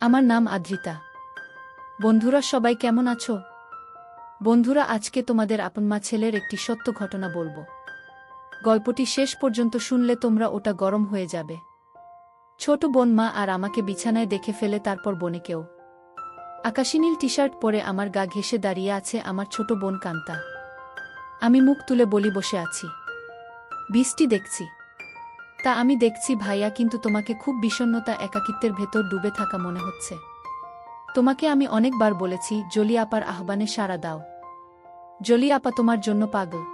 আমার নাম আদ্রিতা। বন্ধুরা সবাই কেমন আছো? বন্ধুরা, আজকে তোমাদের আপনমা ছেলের একটি সত্য ঘটনা বলবো। গল্পটি শেষ পর্যন্ত শুনলে তোমরা ওটা গরম হয়ে যাবে। ছোট বোন মা আর আমাকে বিছানায় দেখে ফেলে, তারপর বোনেকেও। আকাশী নীল টি-শার্ট পরে আমার গা ঘেঁষে দাঁড়িয়ে আছে আমার ছোট বোন কান্তা। আমি মুখ তুলে বলি, বসে আছি, বৃষ্টি দেখছি। তা আমি দেখছি ভাইয়া, কিন্তু তোমাকে খুব বিষণ্ণতা একাকিত্বের ভেতর ডুবে থাকা মনে হচ্ছে। তোমাকে আমি অনেকবার বলেছি জলি আপার আহ্বানে সাড়া দাও। জলি আপা তোমার জন্য পাগল।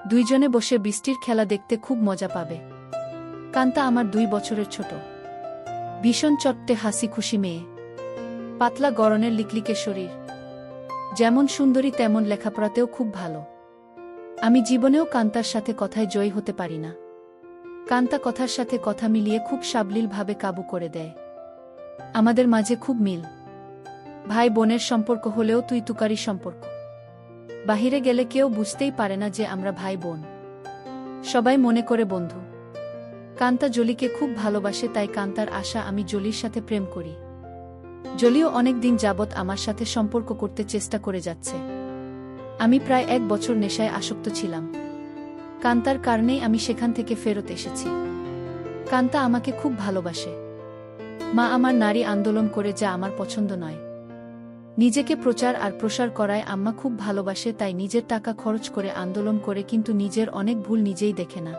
দুইজনে বসে বৃষ্টির খেলা দেখতে খুব মজা পাবে। কান্তা আমার 2 বছরের ছোট, ভীষণ চট্টে হাসি খুশি মেয়ে। পাতলা গড়নের লিকলিকে শরীর, যেমন সুন্দরী তেমন লেখাপড়াতেও খুব ভালো। আমি জীবনেও কান্তার সাথে কথায় জয়ী হতে পারি না। কান্তা কথার সাথে কথা মিলিয়ে খুব সাবলীলভাবে কাবু করে দেয়। আমাদের মাঝে খুব মিল, ভাই বোনের সম্পর্ক হলেও তুই তুকারি সম্পর্ক। বাহিরে গেলে কেউ বুঝতেই পারে না যে আমরা ভাই বোন, সবাই মনে করে বন্ধু। কান্তা জলিকে খুব ভালোবাসে, তাই কান্তার আশা আমি জলির সাথে প্রেম করি। জলিও অনেক দিন যাবৎ আমার সাথে সম্পর্ক করতে চেষ্টা করে যাচ্ছে। আমি প্রায় 1 বছর নেশায় আসক্ত ছিলাম। কান্তার কারণেই আমি সেখান থেকে ফেরত এসেছি। কান্তা আমাকে খুব ভালোবাসে। মা আমার নারী আন্দোলন করে, যা আমার পছন্দ নয়। নিজেকে প্রচার আর প্রসার করায় আম্মা খুব ভালোবাসে, তাই নিজের টাকা খরচ করে আন্দোলন করে, কিন্তু নিজের অনেক ভুল নিজেই দেখে না।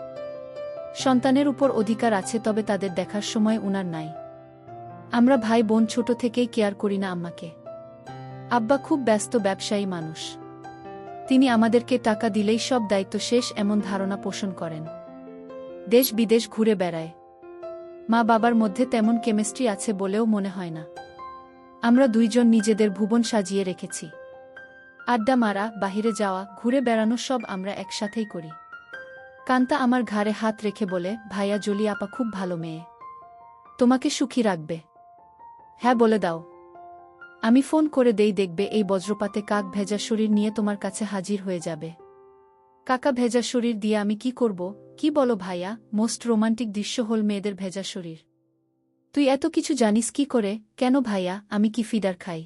সন্তানের উপর অধিকার আছে, তবে তাদের দেখার সময় উনার নাই। আমরা ভাই বোন ছোট থেকেই কেয়ার করি না আম্মাকে। আব্বা খুব ব্যস্ত ব্যবসায়ী মানুষ। তিনি আমাদেরকে টাকা দিলেই সব দায়িত্ব শেষ, এমন ধারণা পোষণ করেন। দেশ বিদেশ ঘুরে বেড়ায়। মা বাবার মধ্যে তেমন কেমিস্ট্রি আছে বলেও মনে হয় না। আমরা দুইজন নিজেদের ভুবন সাজিয়ে রেখেছি। আড্ডা মারা, বাহিরে যাওয়া, ঘুরে বেড়ানো সব আমরা একসাথেই করি। কান্তা আমার ঘাড়ে হাত রেখে বলে, ভাইয়া জলি আপা খুব ভালো মেয়ে, তোমাকে সুখী রাখবে। হ্যাঁ বলে দাও। আমি ফোন করে দেই, দেখবে এই বজ্রপাতে কাক ভেজা শরীর নিয়ে তোমার কাছে হাজির হয়ে যাবে। কাকা ভেজা শরীর দিয়ে আমি কি করব? কি বলো ভাইয়া? মোস্ট রোমান্টিক দৃশ্য হল মেয়েদের ভেজা শরীর। তুই এত কিছু জানিস কি করে? কেন ভাইয়া, আমি কি ফিডার খাই?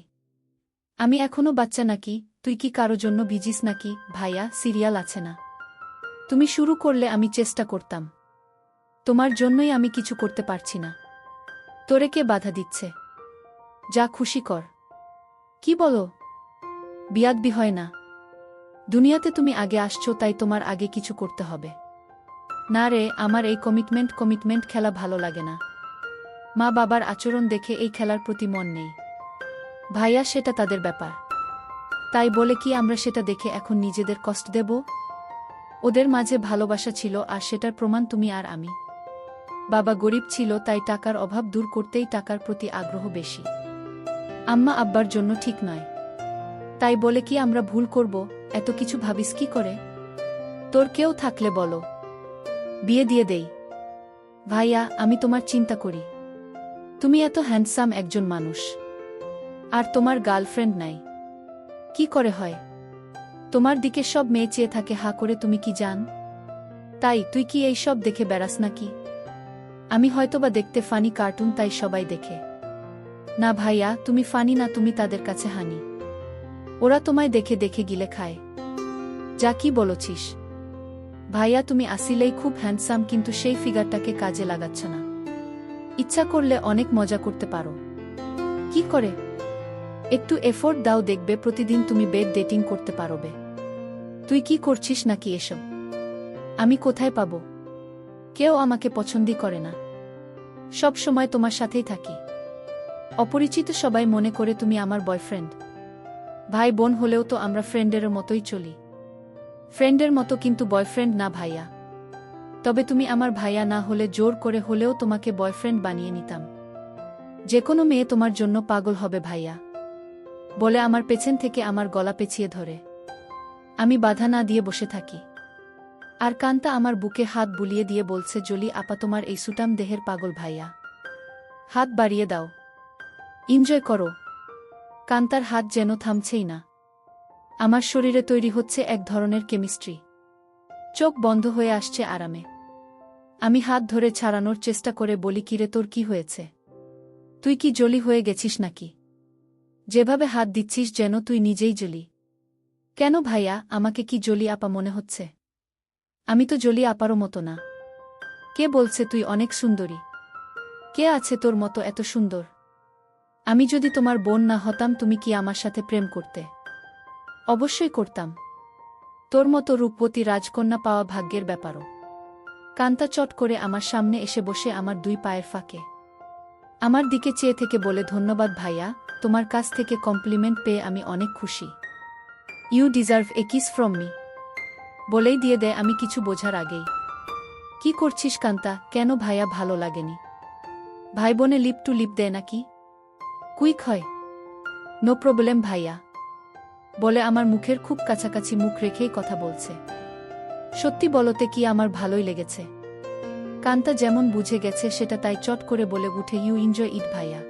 আমি এখনো বাচ্চা নাকি? তুই কি কারো জন্য ভিজিস নাকি? ভাইয়া, সিরিয়াল আছে না? তুমি শুরু করলে আমি চেষ্টা করতাম। তোমার জন্যই আমি কিছু করতে পারছি না। তোরে কে বাধা দিচ্ছে? যা খুশি কর। কি বলো? বিয়াদবি হয় না। দুনিয়াতে তুমি আগে আসছো, তাই তোমার আগে কিছু করতে হবে। না রে, আমার এই কমিটমেন্ট খেলা ভালো লাগে না। মা বাবার আচরণ দেখে এই খেলার প্রতি মন নেই। ভাইয়া, সেটা তাদের ব্যাপার। তাই বলে কি আমরা সেটা দেখে এখন নিজেদের কষ্ট দেব? ওদের মাঝে ভালোবাসা ছিল, আর সেটার প্রমাণ তুমি আর আমি। বাবা গরিব ছিল, তাই টাকার অভাব দূর করতেই টাকার প্রতি আগ্রহ বেশি। আম্মা আব্বার জন্য ঠিক নয়, তাই বলে কি আমরা ভুল করব? এত কিছু ভাবিস কি করে? তোর কেউ থাকলে বলো, বিয়ে দিয়ে দেই। ভাইয়া, আমি তোমার চিন্তা করি। তুমি এত হ্যান্ডসাম একজন মানুষ, আর তোমার গার্লফ্রেন্ড নাই। কি করে হয়? তোমার দিকে সব মেয়ে চেয়ে থাকে হা করে, তুমি কি জান? তাই তুই কি এই সব দেখে বেড়াস নাকি? আমি হয়তোবা দেখতে ফানি কার্টুন, তাই সবাই দেখে। না ভাইয়া, তুমি ফানি না, তুমি তাদের কাছে হানি। ওরা তোমায় দেখে দেখে গিলে খায়। যা কি বলছিস? ভাইয়া, তুমি আসিলেই খুব হ্যান্ডসাম, কিন্তু সেই ফিগারটাকে কাজে লাগাচ্ছ না। ইচ্ছা করলে অনেক মজা করতে পারো। কি করে? একটু এফোর্ট দাও, দেখবে প্রতিদিন তুমি বেড ডেটিং করতে পারবে। তুই কি করছিস নাকি এসব? আমি কোথায় পাবো? কেউ আমাকে পছন্দই করে না। সব সময় তোমার সাথেই থাকি। অপরিচিত সবাই মনে করে তুমি আমার বয়ফ্রেন্ড। ভাই বোন হলেও তো আমরা ফ্রেন্ডের মতোই চলি। ফ্রেন্ডের মতো, কিন্তু বয়ফ্রেন্ড না ভাইয়া। তবে তুমি আমার ভাইয়া না হলে জোর করে হলেও তোমাকে বয়ফ্রেন্ড বানিয়ে নিতাম। যে কোনো মেয়ে তোমার জন্য পাগল হবে ভাইয়া, বলে আমার পেছন থেকে আমার গলা পেঁচিয়ে ধরে। আমি বাধা না দিয়ে বসে থাকি। আর কান্তা আমার বুকে হাত বুলিয়ে দিয়ে বলছে, জলি আপা তোমার এই সুটাম দেহের পাগল ভাইয়া। হাত বাড়িয়ে দাও, এনজয় করো। কান্তার হাত যেন থামছেই না। আমার শরীরে তৈরি হচ্ছে এক ধরনের কেমিস্ট্রি। চোখ বন্ধ হয়ে আসছে আরামে। আমি হাত ধরে ছাড়ানোর চেষ্টা করে বলি, কিরে তোর কি হয়েছে? তুই কি জলি হয়ে গেছিস নাকি? যেভাবে হাত দিচ্ছিস যেন তুই নিজেই জলি। কেন ভাইয়া, আমাকে কি জলি আপা মনে হচ্ছে? আমি তো জলি আপারও মতো না। কে বলছে তুই অনেক সুন্দরী? কে আছে তোর মতো এত সুন্দর? আমি যদি তোমার বোন না হতাম তুমি কি আমার সাথে প্রেম করতে? অবশ্যই করতাম। তোর মতো রূপবতী রাজকন্যা পাওয়া ভাগ্যের ব্যাপারও। কান্তা চট করে আমার সামনে এসে বসে আমার দুই পায়ের ফাঁকে আমার দিকে চেয়ে থেকে বলে, ধন্যবাদ ভাইয়া, তোমার কাছ থেকে কমপ্লিমেন্ট পেয়ে আমি অনেক খুশি। You deserve a kiss from me. বলেই দিয়ে দেয় আমি কিছু বোঝার আগেই। কি করছিস কান্তা? কেন ভাইয়া ভালো লাগেনি? ভাই বোনে লিপ টু লিপ দেয় নাকি? কুইক হয়। নো প্রবলেম ভাইয়া। বলে আমার মুখের খুব কাছাকাছি মুখ রেখেই কথা বলছে। সত্যি বলতে কি আমার ভালোই লেগেছে। কান্তা যেমন বুঝে গেছে সেটা তাই চট করে বলে উঠে, ইউ এনজয় ইট ভাইয়া।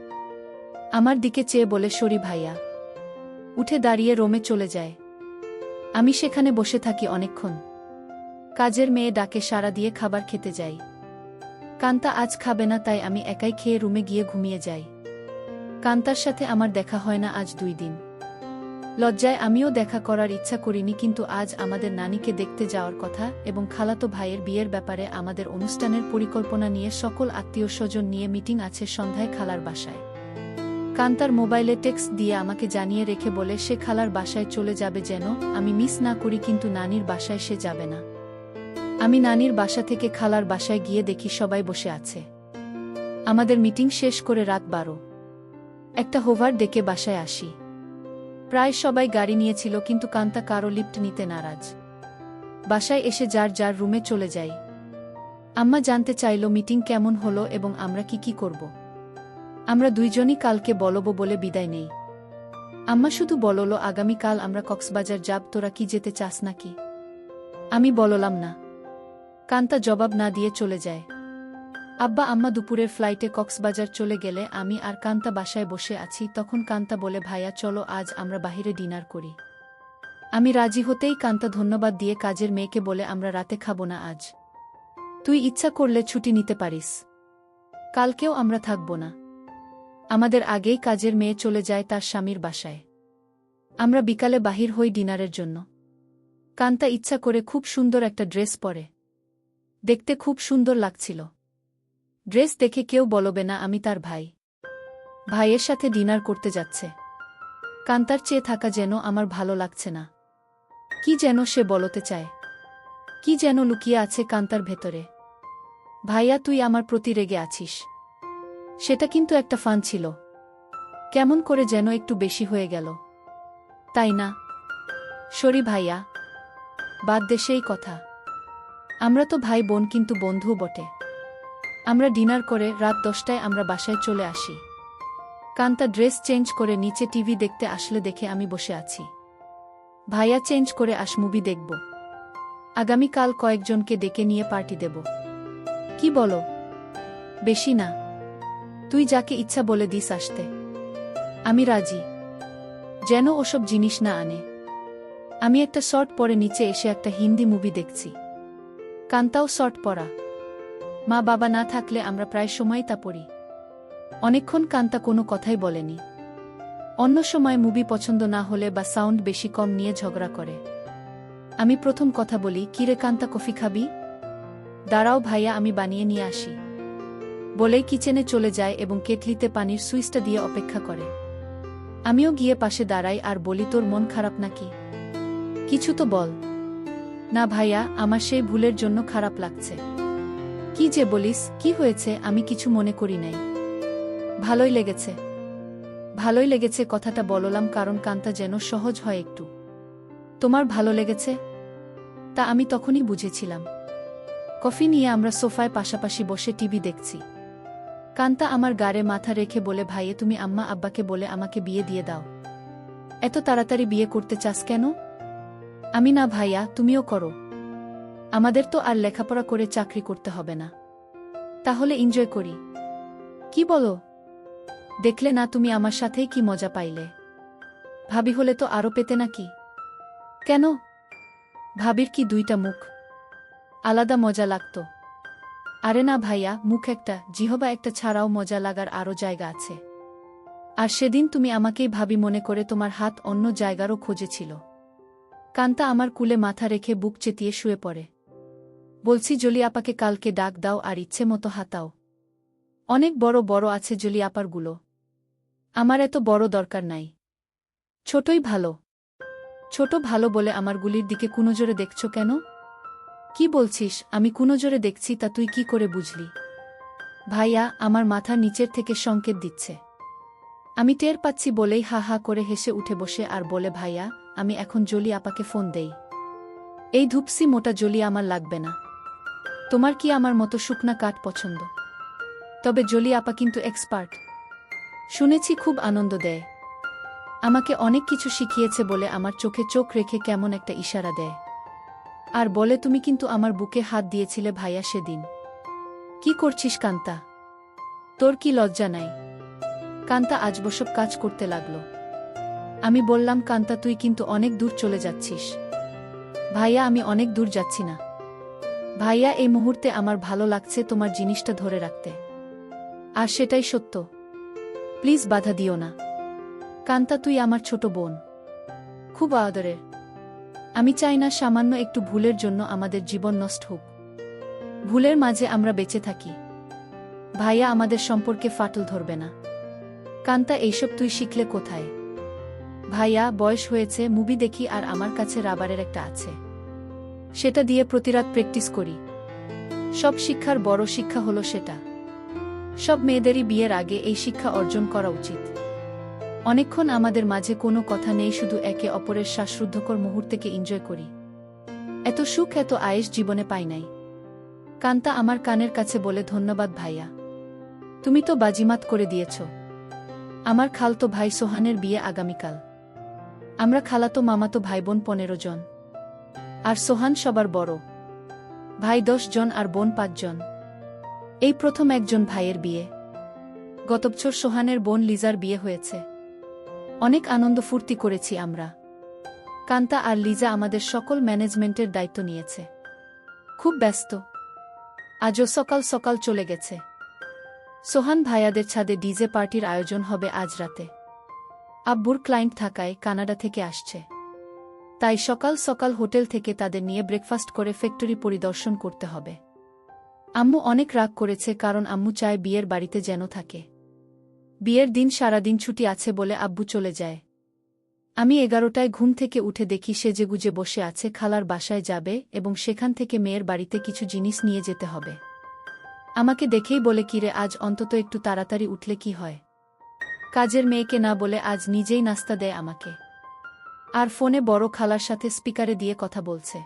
আমার দিকে চেয়ে বলে, সরি ভাইয়া। উঠে দাঁড়িয়ে রোমে চলে যায়। আমি সেখানে বসে থাকি অনেকক্ষণ। কাজের মেয়ে ডাকে সাড়া দিয়ে খাবার খেতে যাই। কান্তা আজ খাবে না তাই আমি একাই খেয়ে রুমে গিয়ে ঘুমিয়ে যাই। কান্তার সাথে আমার দেখা হয় না আজ 2 দিন। লজ্জায় আমিও দেখা করার ইচ্ছা করিনি, কিন্তু আজ আমাদের নানিকে দেখতে যাওয়ার কথা এবং খালাতো ভাইয়ের বিয়ের ব্যাপারে আমাদের অনুষ্ঠানের পরিকল্পনা নিয়ে সকল আত্মীয় স্বজন নিয়ে মিটিং আছে সন্ধ্যায় খালার বাসায়। কান্তার মোবাইলে টেক্সট দিয়ে আমাকে জানিয়ে রেখে বলে সে খালার বাসায় চলে যাবে যেন আমি মিস না করি, কিন্তু নানির বাসায় সে যাবে না। আমি নানির বাসা থেকে খালার বাসায় গিয়ে দেখি সবাই বসে আছে। আমাদের মিটিং শেষ করে রাত 12। একটা হোভার ডেকে বাসায় আসি। প্রায় সবাই গাড়ি নিয়েছিল, কিন্তু কান্তা কারো লিফট নিতে নারাজ। বাসায় এসে যার যার রুমে চলে যাই। আম্মা জানতে চাইল মিটিং কেমন হলো এবং আমরা কি করব। আমরা দুইজনই কালকে বলবো বলে বিদায় নেই। আম্মা শুধু বলল, আগামীকাল আমরা কক্সবাজার যাব, তোরা কি যেতে চাস নাকি? আমি বললাম না। কান্তা জবাব না দিয়ে চলে যায়। আব্বা আম্মা দুপুরের ফ্লাইটে কক্সবাজার চলে গেলে আমি আর কান্তা বাসায় বসে আছি। তখন কান্তা বলে, ভাইয়া চলো আজ আমরা বাহিরে ডিনার করি। আমি রাজি হতেই কান্তা ধন্যবাদ দিয়ে কাজের মেয়েকে বলে, আমরা রাতে খাবো না আজ। তুই ইচ্ছা করলে ছুটি নিতে পারিস। কালকেও আমরা থাকব না। আমাদের আগেই কাজের মেয়ে চলে যায় তার স্বামীর বাসায়। আমরা বিকালে বাহির হই ডিনারের জন্য। কান্তা ইচ্ছা করে খুব সুন্দর একটা ড্রেস পরে। দেখতে খুব সুন্দর লাগছিল। ড্রেস দেখে কেউ বলবে না আমি তার ভাই। ভাইয়ের সাথে ডিনার করতে যাচ্ছে। কান্তার চেয়ে থাকা যেন আমার ভালো লাগছে না। কি যেন সে বলতে চায়। কি যেন লুকিয়ে আছে কান্তার ভেতরে। ভাইয়া তুই আমার প্রতি রেগে আছিস। সেটা কিন্তু একটা ফান ছিল। কেমন করে যেন একটু বেশি হয়ে গেল, তাই না? সরি ভাইয়া, বাদ দে সেই কথা। আমরা তো ভাই বোন, কিন্তু বন্ধুও বটে। আমরা ডিনার করে রাত 10টায় আমরা বাসায় চলে আসি। কান্তা ড্রেস চেঞ্জ করে নিচে টিভি দেখতে আসলে দেখে আমি বসে আছি। ভাইয়া চেঞ্জ করে আস, মুভি দেখব। আগামীকাল কয়েকজনকে ডেকে নিয়ে পার্টি দেব। কি বলো? বেশি না, তুই যাকে ইচ্ছা বলে দিস আসতে। আমি রাজি। যেন ওসব জিনিস না আনে। আমি একটা শর্ট পরে নিচে এসে একটা হিন্দি মুভি দেখছি। কান্তাও শর্ট পরা। মা বাবা না থাকলে আমরা প্রায় সময় তা পড়ি। অনেকক্ষণ কান্তা কোনো কথাই বলেনি। অন্য সময় মুভি পছন্দ না হলে বা সাউন্ড বেশি কম নিয়ে ঝগড়া করে। আমি প্রথম কথা বলি, কিরে কান্তা কফি খাবি? দাঁড়াও ভাইয়া, আমি বানিয়ে নিয়ে আসি। বলেই কিচেনে চলে যায় এবং কেটলিতে পানির সুইচটা দিয়ে অপেক্ষা করে। আমিও গিয়ে পাশে দাঁড়াই আর বলি, তোর মন খারাপ নাকি? কিছু তো বল। না ভাইয়া, আমার সেই ভুলের জন্য খারাপ লাগছে। কি যে বলিস, কি হয়েছে? আমি কিছু মনে করি নাই। ভালোই লেগেছে। ভালোই লেগেছে কথাটা বললাম কারণ কান্তা যেন সহজ হয় একটু। তোমার ভালো লেগেছে? তা আমি তখনই বুঝেছিলাম। কফি নিয়ে আমরা সোফায় পাশাপাশি বসে টিভি দেখছি। কান্তা আমার গাড়ে মাথা রেখে বলে, ভাইয়ে তুমি আম্মা আব্বাকে বলে আমাকে বিয়ে দিয়ে দাও। এত তাড়াতাড়ি বিয়ে করতে চাস কেন? আমি না ভাইয়া, তুমিও করো। আমাদের তো আর লেখাপড়া করে চাকরি করতে হবে না। তাহলে এনজয় করি। কি বলো? দেখলে না তুমি আমার সাথেই কি মজা পাইলে। ভাবি হলে তো আরও পেতে নাকি? কেন? ভাবির কি 2টা মুখ? আলাদা মজা লাগতো। আরে না ভাইয়া, মুখ একটা, জিহবা একটা ছাড়াও মজা লাগার আরও জায়গা আছে। আর সেদিন তুমি আমাকেই ভাবি মনে করে তোমার হাত অন্য জায়গারও খোঁজেছিল। কান্তা আমার কুলে মাথা রেখে বুক চেতিয়ে শুয়ে পড়ে। বলছি জলি আপাকে কালকে ডাক দাও আর ইচ্ছে মতো হাতাও। অনেক বড় বড় আছে জলি আপারগুলো। আমার এত বড় দরকার নাই। ছোটই ভালো। ছোট ভালো বলে আমার গুলির দিকে কুনজরে দেখছ কেন? কি বলছিস? আমি কুনজরে দেখছি তা তুই কি করে বুঝলি? ভাইয়া আমার মাথার নিচের থেকে সংকেত দিচ্ছে। আমি টের পাচ্ছি বলেই হা হা করে হেসে উঠে বসে আর বলে ভাইয়া, আমি এখন জলি আপাকে ফোন দেই। এই ধূপসি মোটা জলি আমার লাগবে না। তোমার কি আমার মতো শুকনা কাঠ পছন্দ? তবে জলি আপা কিন্তু এক্সপার্ট। শুনেছি খুব আনন্দ দেয়। আমাকে অনেক কিছু শিখিয়েছে বলে আমার চোখে চোখ রেখে কেমন একটা ইশারা দেয়। আর বলে তুমি কিন্তু আমার বুকে হাত দিয়েছিলে ভাইয়া সেদিন। কি করছিস কান্তা? তোর কি লজ্জা নাই? কান্তা আজবসব কাজ করতে লাগল। আমি বললাম কান্তা তুই কিন্তু অনেক দূর চলে যাচ্ছিস। ভাইয়া আমি অনেক দূর যাচ্ছি না। ভাইয়া এই মুহূর্তে আমার ভালো লাগছে তোমার জিনিসটা ধরে রাখতে। আর সেটাই সত্য। প্লিজ বাধা দিও না। কান্তা তুই আমার ছোট বোন। খুব আদরের। আমি চাই না সামান্য একটু ভুলের জন্য আমাদের জীবন নষ্ট হোক। ভুলের মাঝে আমরা বেঁচে থাকি। ভাইয়া আমাদের সম্পর্কে ফাটল ধরবে না। কান্তা এইসব তুই শিখলে কোথায়? ভাইয়া বয়স হয়েছে, মুভি দেখি আর আমার কাছে রাবারের একটা আছে। সেটা দিয়ে প্রতিরাত প্র্যাকটিস করি। সব শিক্ষার বড় শিক্ষা হলো সেটা। সব মেয়েদেরই বিয়ের আগে এই শিক্ষা অর্জন করা উচিত। অনেকক্ষণ আমাদের মাঝে কোনো কথা নেই, শুধু একে অপরের শ্বাসরুদ্ধকর মুহূর্তকে এনজয় করি। এত সুখ এত আয়েশ জীবনে পাই নাই। কান্তা আমার কানের কাছে বলে ধন্যবাদ ভাইয়া। তুমি তো বাজিমাত করে দিয়েছ। আমার খালতো ভাই সোহানের বিয়ে আগামীকাল। আমরা খালাতো মামাতো ভাইবোন 15 জন। আর সোহান সবার বড়। ভাই 10 জন আর বোন 5 জন। এই প্রথম একজন ভাইয়ের বিয়ে। গত বছর সোহানের বোন লিজার বিয়ে হয়েছে। অনেক আনন্দ ফুর্তি করেছি আমরা। কান্তা আর লিজা আমাদের সকল ম্যানেজমেন্টের দায়িত্ব নিয়েছে। খুব ব্যস্ত। আজও সকাল সকাল চলে গেছে। সোহান ভাইয়াদের ছাদে ডিজে পার্টির আয়োজন হবে আজ রাতে। আব্বুর ক্লায়েন্ট থাকায় কানাডা থেকে আসছে। তাই সকাল সকাল হোটেল থেকে তাদের নিয়ে ব্রেকফাস্ট করে ফ্যাক্টরি পরিদর্শন করতে হবে। আম্মু অনেক রাগ করেছে কারণ আম্মু চায় বিয়ের বাড়িতে যেন থাকে। বিয়ের দিন সারাদিন ছুটি আছে বলে আব্বু চলে যায়। আমি 11টায় ঘুম থেকে উঠে দেখি সেজেগুজে বসে আছে, খালার বাসায় যাবে এবং সেখান থেকে মেয়ের বাড়িতে কিছু জিনিস নিয়ে যেতে হবে। আমাকে দেখেই বলে কিরে আজ অন্তত একটু তাড়াতাড়ি উঠলে কি হয়? কাজের মেয়েকে না বলে আজ নিজেই নাস্তা দেয় আমাকে। আর ফোনে বড় খালার সাথে স্পিকারে দিয়ে কথা বলছে।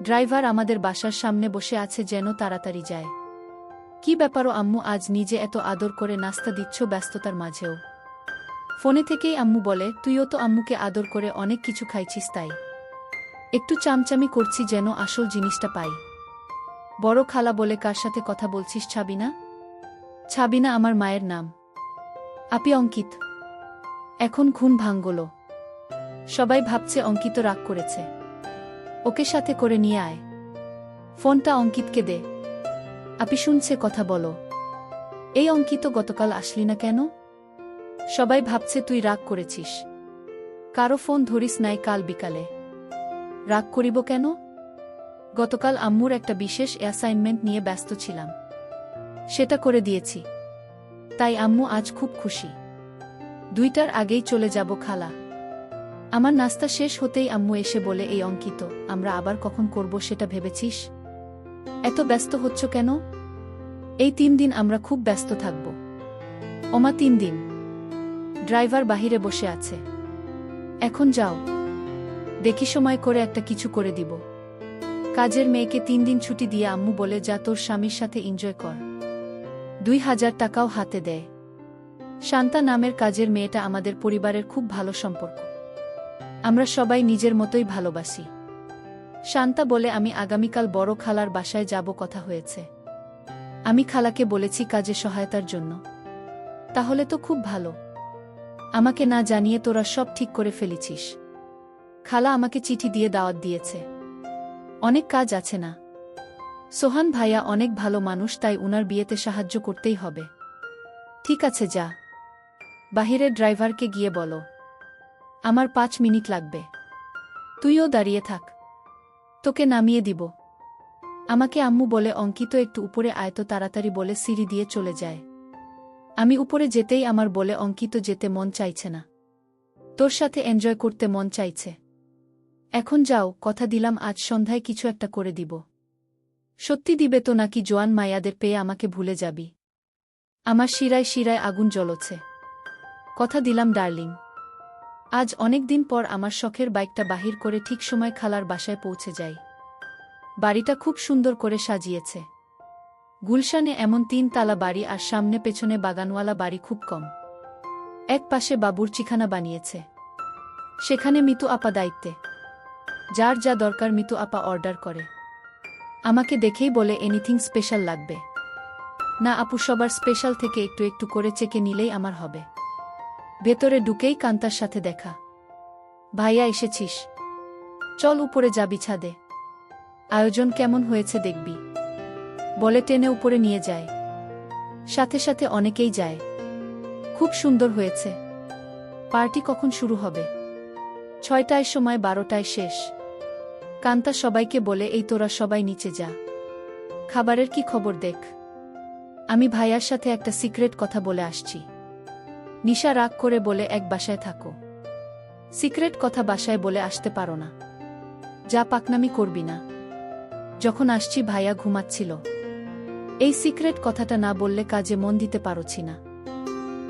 ড্রাইভার আমাদের বাসার সামনে বসে আছে যেন তাড়াতাড়ি যায়। কি ব্যাপারও আম্মু আজ নিজে এত আদর করে নাস্তা দিচ্ছ ব্যস্ততার মাঝেও? ফোনে থেকেই আম্মু বলে তুইও তো আম্মুকে আদর করে অনেক কিছু খাইছিস, তাই একটু চামচামি করছি যেন আসল জিনিসটা পাই। বড় খালা বলে কার সাথে কথা বলছিস? ছাবিনা? ছাবিনা আমার মায়ের নাম। আপি অঙ্কিত। এখন ঘুম ভাঙল। সবাই ভাবছে অঙ্কিত রাগ করেছে। ওকে সাথে করে নিয়ে আয়। ফোনটা অঙ্কিতকে দে। আপি শুনছে, কথা বলো। এই অঙ্কিত গতকাল আসলি না কেন? সবাই ভাবছে তুই রাগ করেছিস। কারো ফোন ধরিস নাই কাল বিকালে। রাগ করিব কেন? গতকাল আম্মুর একটা বিশেষ অ্যাসাইনমেন্ট নিয়ে ব্যস্ত ছিলাম। সেটা করে দিয়েছি। তাই আম্মু আজ খুব খুশি। 2টার আগেই চলে যাব খালা। আমার নাস্তা শেষ হতেই আম্মু এসে বলে এই অঙ্কিত, আমরা আবার কখন করব সেটা ভেবেছিস? এত ব্যস্ত হচ্ছ কেন? এই 3 দিন আমরা খুব ব্যস্ত থাকব। ওমা 3 দিন? ড্রাইভার বাহিরে বসে আছে। এখন যাও। দেখি সময় করে একটা কিছু করে দিব। কাজের মেয়েকে 3 দিন ছুটি দিয়ে আম্মু বলে যা তোর স্বামীর সাথে এনজয় কর। 2000 টাকাও হাতে দেয়। শান্তা নামের কাজের মেয়েটা আমাদের পরিবারের খুব ভালো সম্পর্ক। আমরা সবাই নিজের মতোই ভালোবাসি। শান্তা বলে আমি আগামীকাল বড় খালার বাসায় যাব, কথা হয়েছে। আমি খালাকে বলেছি কাজে সহায়তার জন্য। তাহলে তো খুব ভালো। আমাকে না জানিয়ে তোরা সব ঠিক করে ফেলেছিস। খালা আমাকে চিঠি দিয়ে দাওয়াত দিয়েছে। অনেক কাজ আছে না? সোহান ভাইয়া অনেক ভালো মানুষ, তাই উনার বিয়েতে সাহায্য করতেই হবে। ঠিক আছে, যা। বাহিরের ড্রাইভারকে গিয়ে বলো আমার 5 মিনিট লাগবে। তুইও দাঁড়িয়ে থাক, তোকে নামিয়ে দিব। আমাকে আম্মু বলে অঙ্কিত একটু উপরে আয় তো তাড়াতাড়ি বলে সিঁড়ি দিয়ে চলে যায়। আমি উপরে যেতেই আমার বলে অঙ্কিত যেতে মন চাইছে না, তোর সাথে এনজয় করতে মন চাইছে। এখন যাও, কথা দিলাম আজ সন্ধ্যায় কিছু একটা করে দিব। সত্যি দিবে তো নাকি জোয়ান মায়াদের পেয়ে আমাকে ভুলে যাবি? আমার শিরায় শিরায় আগুন জ্বলছে। কথা দিলাম ডার্লিং। আজ অনেক দিন পর আমার শখের বাইকটা বাহির করে ঠিক সময় খালার বাসায় পৌঁছে যাই। বাড়িটা খুব সুন্দর করে সাজিয়েছে। গুলশানে এমন 3 তালা বাড়ি আর সামনে পেছনে বাগানওয়ালা বাড়ি খুব কম। এক পাশে বাবুর্চিখানা বানিয়েছে, সেখানে মিতু আপা দায়িত্বে। যার যা দরকার মিতু আপা অর্ডার করে। আমাকে দেখেই বলে এনিথিং স্পেশাল লাগবে? না আপু, সবার স্পেশাল থেকে একটু একটু করে চেকে নিলেই আমার হবে। ভেতরে ঢুকেই কান্তার সাথে দেখা। ভাইয়া এসেছিস? চল উপরে যাবি, ছাদে আয়োজন কেমন হয়েছে দেখবি, বলে টেনে উপরে নিয়ে যায়। সাথে সাথে অনেকেই যায়। খুব সুন্দর হয়েছে। পার্টি কখন শুরু হবে? 6টায় সময়, 12টায় শেষ। কান্তা সবাইকে বলে এই তোরা সবাই নিচে যা, খাবারের কি খবর দেখ। আমি ভাইয়ার সাথে একটা সিক্রেট কথা বলে আসছি। নিশা রাগ করে বলে এক বাসায় থাকো, সিক্রেট কথা বাসায় বলে আসতে পারো না। যা পাকনামি করবি না। যখন আসছি ভাইয়া ঘুমাচ্ছিল, এই সিক্রেট কথাটা না বললে কাজে মন দিতে পারছি না।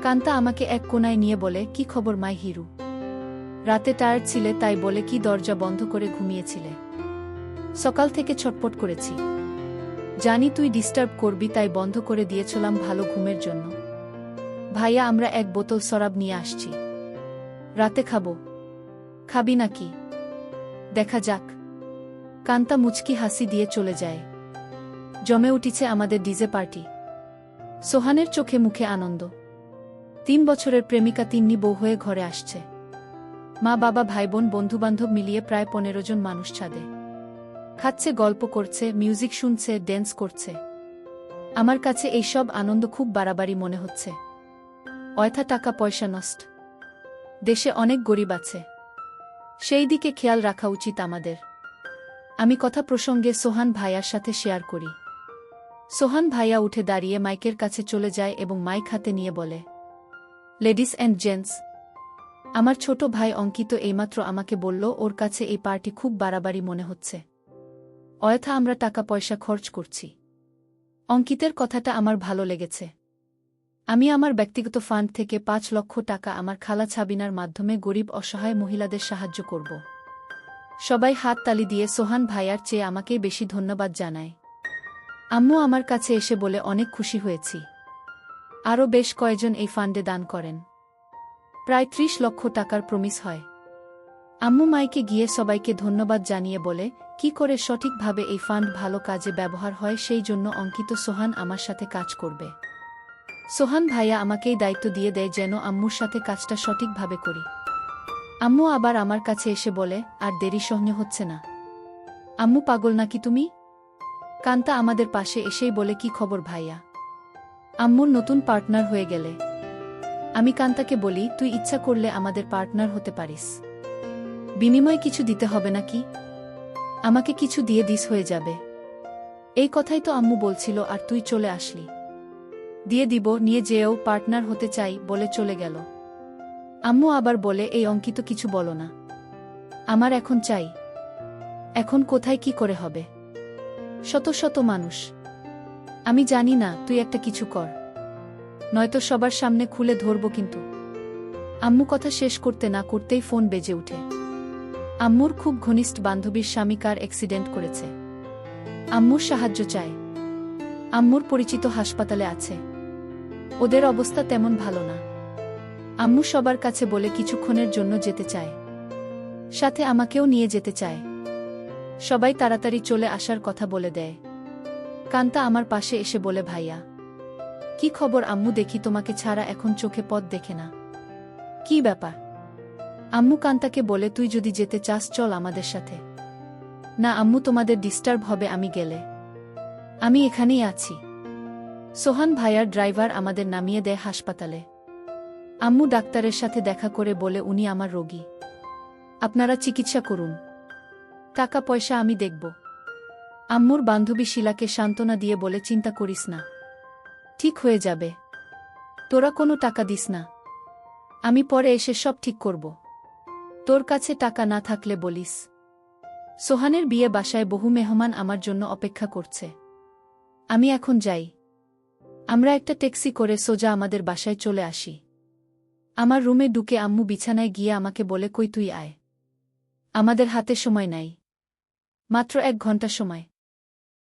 কান্তা আমাকে এক কোনায় নিয়ে বলে কি খবর মাই হিরু? রাতে টায়ার্ড ছিলে তাই বলে কি দরজা বন্ধ করে ঘুমিয়েছিলে? সকাল থেকে ছটপট করেছি, জানি তুই ডিস্টার্ব করবি তাই বন্ধ করে দিয়েছিলাম ভালো ঘুমের জন্য। ভাইয়া আমরা এক বোতল শরাব নিয়ে আসছি, রাতে খাবো। খাবি নাকি? দেখা যাক। কান্তা মুচকি হাসি দিয়ে চলে যায়। জমে উঠেছে আমাদের ডিজে পার্টি। সোহানের চোখে মুখে আনন্দ। 3 বছরের প্রেমিকা তিন্নি বউ হয়ে ঘরে আসছে। মা বাবা ভাই বোন বন্ধুবান্ধব মিলিয়ে প্রায় 15 জন মানুষ ছাদে খাচ্ছে, গল্প করছে, মিউজিক শুনছে, ড্যান্স করছে। আমার কাছে এইসব আনন্দ খুব বাড়াবাড়ি মনে হচ্ছে। অয়থা টাকা পয়সা নষ্ট। দেশে অনেক গরিব আছে, সেই দিকে খেয়াল রাখা উচিত আমাদের। আমি কথা প্রসঙ্গে সোহান ভাইয়ার সাথে শেয়ার করি। সোহান ভাইয়া উঠে দাঁড়িয়ে মাইকের কাছে চলে যায় এবং মাইক হাতে নিয়ে বলে, লেডিস অ্যান্ড জেন্টস, আমার ছোট ভাই অঙ্কিত এইমাত্র আমাকে বলল ওর কাছে এই পার্টি খুব বাড়াবাড়ি মনে হচ্ছে। অয়থা আমরা টাকা পয়সা খরচ করছি। অঙ্কিতের কথাটা আমার ভালো লেগেছে। আমি আমার ব্যক্তিগত ফান্ড থেকে 5 লক্ষ টাকা আমার খালা ছাবিনার মাধ্যমে গরিব অসহায় মহিলাদের সাহায্য করব। সবাই হাত তালি দিয়ে সোহান ভাইয়ার চেয়ে আমাকেই বেশি ধন্যবাদ জানায়। আম্মু আমার কাছে এসে বলে অনেক খুশি হয়েছি। আরও বেশ কয়েকজন এই ফান্ডে দান করেন। প্রায় 30 লক্ষ টাকার প্রমিস হয়। আম্মু মাইকে গিয়ে সবাইকে ধন্যবাদ জানিয়ে বলে কি করে সঠিকভাবে এই ফান্ড ভালো কাজে ব্যবহার হয়, সেই জন্য অঙ্কিত সোহান আমার সাথে কাজ করবে। সোহান ভাইয়া আমাকেই দায়িত্ব দিয়ে দেয় যেন আম্মুর সাথে কাজটা সঠিকভাবে করি। আম্মু আবার আমার কাছে এসে বলে আর দেরি সহ্য হচ্ছে না। আম্মু পাগল নাকি তুমি? কান্তা আমাদের পাশে এসেই বলে কি খবর ভাইয়া? আম্মুর নতুন পার্টনার হয়ে গেলে? আমি কান্তাকে বলি তুই ইচ্ছা করলে আমাদের পার্টনার হতে পারিস। বিনিময়ে কিছু দিতে হবে নাকি? আমাকে কিছু দিয়ে দিস হয়ে যাবে। এই কথাই তো আম্মু বলছিল আর তুই চলে আসলি। দিয়ে দিব, নিয়ে যেও, পার্টনার হতে চাই বলে চলে গেল। আম্মু আবার বলে এই অঙ্কিত কিছু বলো না, আমার এখন চাই। এখন কোথায় কি করে হবে? শত শত মানুষ। আমি জানি না, তুই একটা কিছু কর, নয়তো সবার সামনে খুলে ধরব কিন্তু। আম্মু কথা শেষ করতে না করতেই ফোন বেজে উঠে। আম্মুর খুব ঘনিষ্ঠ বান্ধবীর স্বামী কার অ্যাক্সিডেন্ট করেছে। আম্মুর সাহায্য চায়। আম্মুর পরিচিত হাসপাতালে আছে। ওদের অবস্থা তেমন ভালো না। আম্মু সবার কাছে বলে কিছুক্ষণের জন্য যেতে চায়, সাথে আমাকেও নিয়ে যেতে চায়। সবাই তাড়াতাড়ি চলে আসার কথা বলে দেয়। কান্তা আমার পাশে এসে বলে ভাইয়া কি খবর? আম্মু দেখি তোমাকে ছাড়া এখন চোখে পথ দেখে না। কি ব্যাপার? আম্মু কান্তাকে বলে তুই যদি যেতে চাস চল আমাদের সাথে। না আম্মু, তোমাদের ডিস্টার্ব হবে আমি গেলে। আমি এখানেই আছি। সোহান ভাইয়ার ড্রাইভার আমাদের নামিয়ে দেয় হাসপাতালে। আম্মু ডাক্তারের সাথে দেখা করে বলে উনি আমার রোগী, আপনারা চিকিৎসা করুন, টাকা পয়সা আমি দেখব। আম্মুর বান্ধবী শিলাকে সান্ত্বনা দিয়ে বলে চিন্তা করিস না, ঠিক হয়ে যাবে, তোরা কোনো টাকা দিস না, আমি পরে এসে সব ঠিক করব। তোর কাছে টাকা না থাকলে বলিস। সোহানের বিয়ে বাসায় বহু মেহমান আমার জন্য অপেক্ষা করছে, আমি এখন যাই। আমরা একটা ট্যাক্সি করে সোজা আমাদের বাসায় চলে আসি। আমার রুমে ঢুকে আম্মু বিছানায় গিয়ে আমাকে বলে, কই তুই আয়, আমাদের হাতে সময় নাই, মাত্র 1 ঘন্টা সময়।